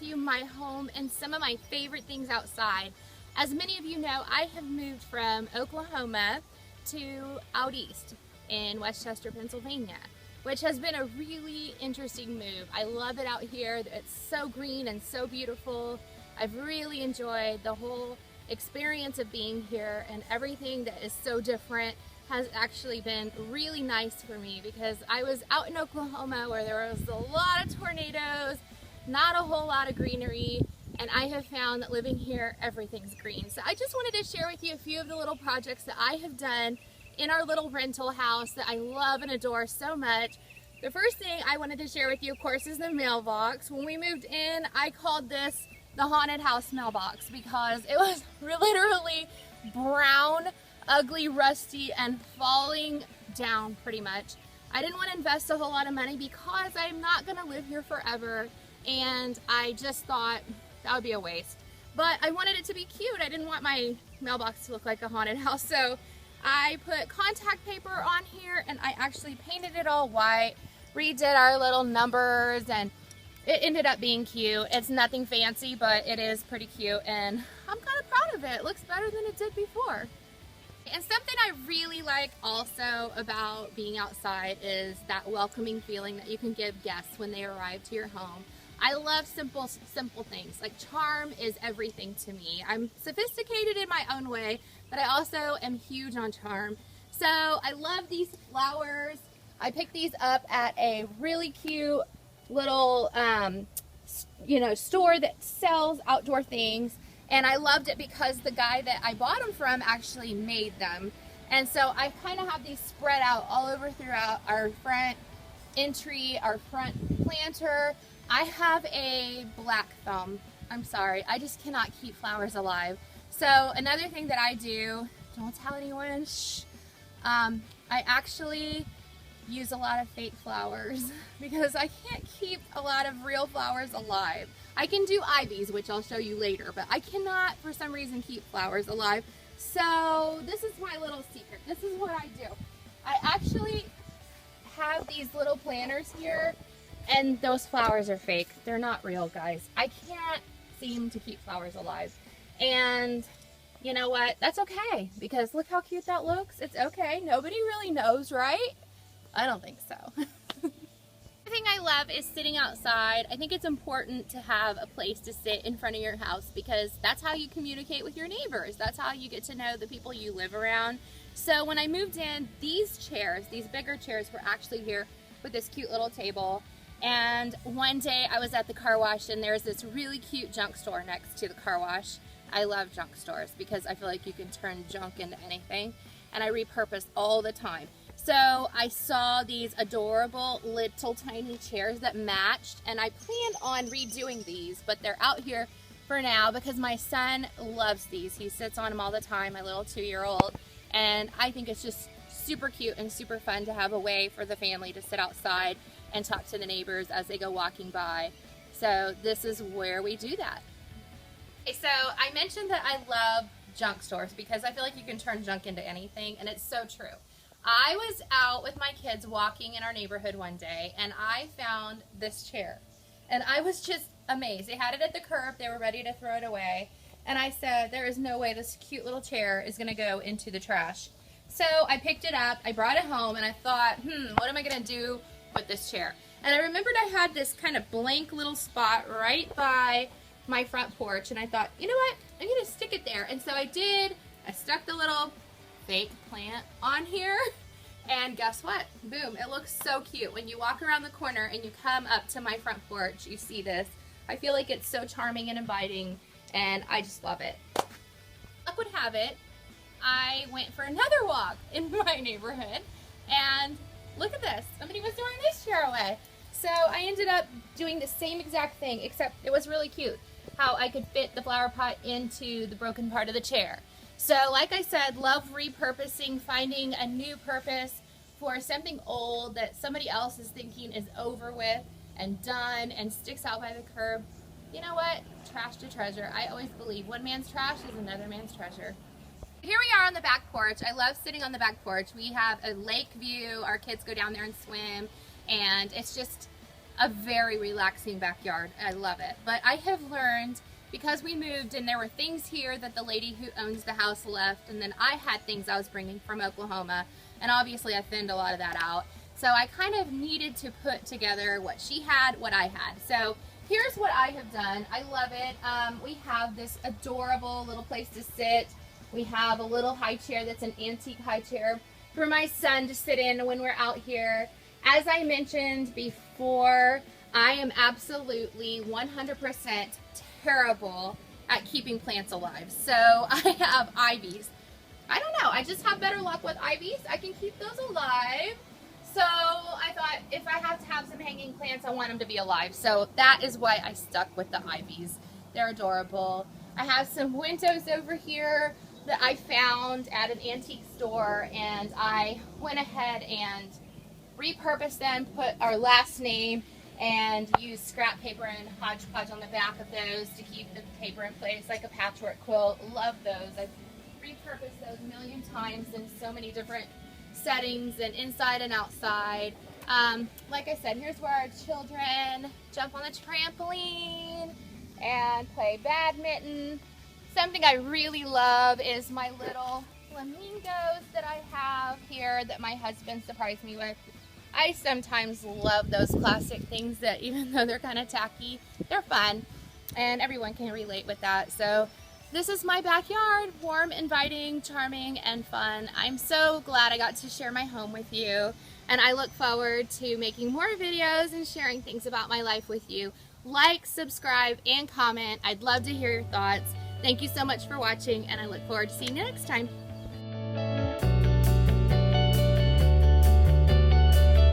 you my home and some of my favorite things outside. As many of you know, I have moved from Oklahoma to out east in Westchester, Pennsylvania, which has been a really interesting move. I love it out here. It's so green and so beautiful. I've really enjoyed the whole experience of being here, and everything that is so different has actually been really nice for me, because I was out in Oklahoma where there was a lot of tornadoes, not a whole lot of greenery, and I have found that living here, everything's green. So I just wanted to share with you a few of the little projects that I have done in our little rental house that I love and adore so much. The first thing I wanted to share with you, of course, is the mailbox. When we moved in, I called this the haunted house mailbox because it was literally brown, ugly, rusty, and falling down pretty much. I didn't want to invest a whole lot of money because I'm not going to live here forever, and I just thought that would be a waste. But I wanted it to be cute. I didn't want my mailbox to look like a haunted house, so I put contact paper on here, and I actually painted it all white, redid our little numbers, and it ended up being cute. It's nothing fancy, but it is pretty cute, and I'm kind of proud of it. It looks better than it did before. And something I really like also about being outside is that welcoming feeling that you can give guests when they arrive to your home. I love simple things. Like, charm is everything to me. I'm sophisticated in my own way, but I also am huge on charm. So I love these flowers. I picked these up at a really cute little store that sells outdoor things. And I loved it because the guy that I bought them from actually made them. And so I kind of have these spread out all over throughout our front entry, our front planter. I have a black thumb. I'm sorry, I just cannot keep flowers alive. So another thing that I do, don't tell anyone, shh, I actually use a lot of fake flowers because I can't keep a lot of real flowers alive. I can do ivies, which I'll show you later, but I cannot, for some reason, keep flowers alive. So this is my little secret. This is what I do. I actually have these little planters here, and those flowers are fake. They're not real, guys. I can't seem to keep flowers alive. And you know what? That's okay, because look how cute that looks. It's okay. Nobody really knows, right? I don't think so. The thing I love is sitting outside. I think it's important to have a place to sit in front of your house because that's how you communicate with your neighbors. That's how you get to know the people you live around. So when I moved in, these chairs, these bigger chairs, were actually here with this cute little table. And one day I was at the car wash, and there's this really cute junk store next to the car wash. I love junk stores because I feel like you can turn junk into anything, and I repurpose all the time. So I saw these adorable little tiny chairs that matched, and I planned on redoing these, but they're out here for now because my son loves these. He sits on them all the time, my little 2-year-old, and I think it's just super cute and super fun to have a way for the family to sit outside and talk to the neighbors as they go walking by. So this is where we do that. Okay, so I mentioned that I love junk stores because I feel like you can turn junk into anything, and it's so true. I was out with my kids walking in our neighborhood one day, and I found this chair, and I was just amazed. They had it at the curb. They were ready to throw it away, and I said, there is no way this cute little chair is going to go into the trash. So I picked it up, I brought it home, and I thought, what am I going to do with this chair? And I remembered I had this kind of blank little spot right by my front porch, and I thought, you know what, I'm going to stick it there. And so I did. I stuck the little fake plant on here, and guess what? Boom, it looks so cute. When you walk around the corner and you come up to my front porch, you see this. I feel like it's so charming and inviting, and I just love it. Luck would have it, I went for another walk in my neighborhood, and look at this. Somebody was throwing this chair away. So I ended up doing the same exact thing, except it was really cute how I could fit the flower pot into the broken part of the chair. So like I said, love repurposing, finding a new purpose for something old that somebody else is thinking is over with and done and sticks out by the curb. You know what? Trash to treasure. I always believe one man's trash is another man's treasure. Here we are on the back porch. I love sitting on the back porch. We have a lake view. Our kids go down there and swim, and it's just a very relaxing backyard. I love it. But I have learned, because we moved and there were things here that the lady who owns the house left, and then I had things I was bringing from Oklahoma, and obviously I thinned a lot of that out. So I kind of needed to put together what she had, what I had. So here's what I have done. I love it. We have this adorable little place to sit. We have a little high chair that's an antique high chair for my son to sit in when we're out here. As I mentioned before, I am absolutely 100% terrible at keeping plants alive. So I have ivies. I don't know, I just have better luck with ivies. I can keep those alive. So I thought if I have to have some hanging plants, I want them to be alive. So that is why I stuck with the ivies. They're adorable. I have some windows over here that I found at an antique store, and I went ahead and repurposed them, put our last name, and used scrap paper and hodgepodge on the back of those to keep the paper in place like a patchwork quilt. Love those. I've repurposed those a million times in so many different settings and inside and outside. Like I said, here's where our children jump on the trampoline and play badminton. Something I really love is my little flamingos that I have here that my husband surprised me with. I sometimes love those classic things that, even though they're kind of tacky, they're fun, and everyone can relate with that. So this is my backyard, warm, inviting, charming, and fun. I'm so glad I got to share my home with you, and I look forward to making more videos and sharing things about my life with you. Like, subscribe, and comment. I'd love to hear your thoughts. Thank you so much for watching, and I look forward to seeing you next time.